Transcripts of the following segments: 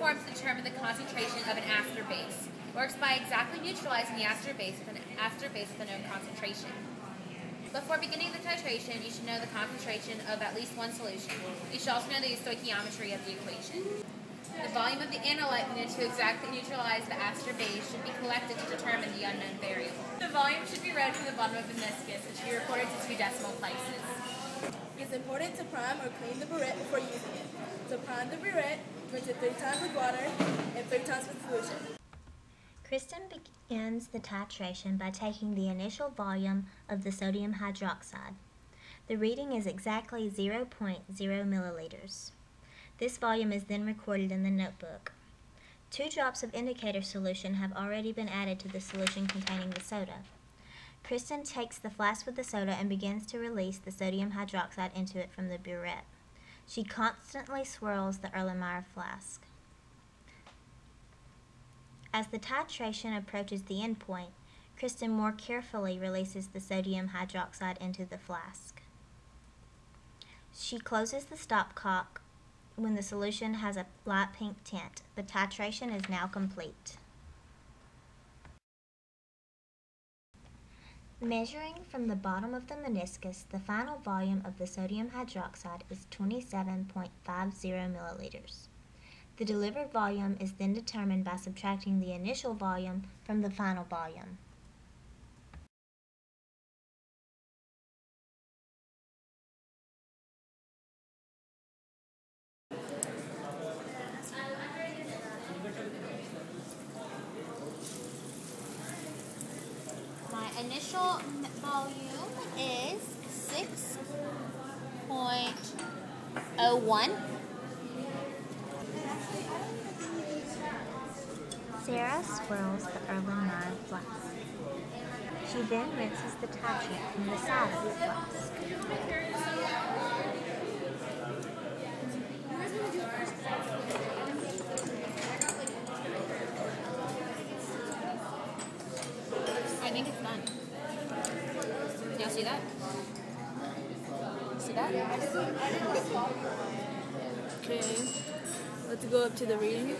form to determine the concentration of an aster base. Works by exactly neutralizing the aster base with a known concentration. Before beginning the titration, you should know the concentration of at least one solution. You should also know the stoichiometry of the equation. The volume of the analyte needed to exactly neutralize the aster base should be collected to determine the unknown variable. The volume should be read from the bottom of the meniscus and should be recorded to 2 decimal places. It's important to prime or clean the burette before using it. To prime the burette, rinse it 3 times with water and 3 times with solution. Kristen begins the titration by taking the initial volume of the sodium hydroxide. The reading is exactly 0.0 milliliters. This volume is then recorded in the notebook. 2 drops of indicator solution have already been added to the solution containing the soda. Kristen takes the flask with the soda and begins to release the sodium hydroxide into it from the burette. She constantly swirls the Erlenmeyer flask. As the titration approaches the end point, Kristen more carefully releases the sodium hydroxide into the flask. She closes the stopcock when the solution has a light pink tint. The titration is now complete. Measuring from the bottom of the meniscus, the final volume of the sodium hydroxide is 27.50 milliliters. The delivered volume is then determined by subtracting the initial volume from the final volume. My initial volume is 6.01. Sarah swirls the Erlenmeyer flask. She then rinses the titrant from the side of the flask. I think it's done. Y'all see that? See that? Okay, let's go up to the reading.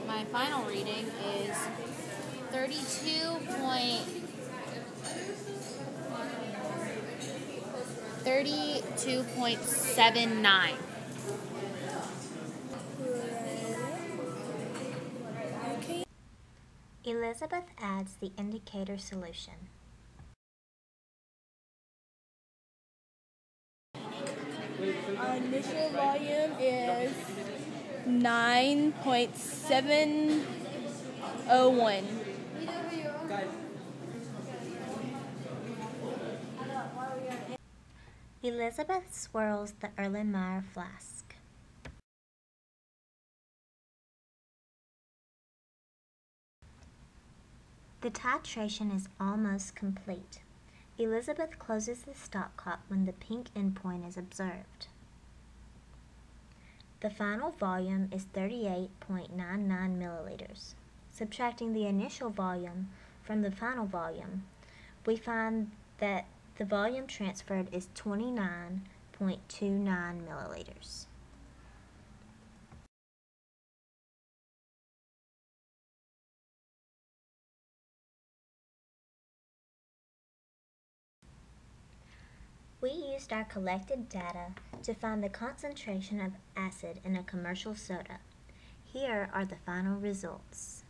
My final reading is 32.79. Okay. Elizabeth adds the indicator solution. Our initial volume is 9.701. Elizabeth swirls the Erlenmeyer flask. The titration is almost complete. Elizabeth closes the stopcock when the pink endpoint is observed. The final volume is 38.99 milliliters. Subtracting the initial volume from the final volume, we find that the volume transferred is 29.29 milliliters. We used our collected data to find the concentration of acid in a commercial soda. Here are the final results.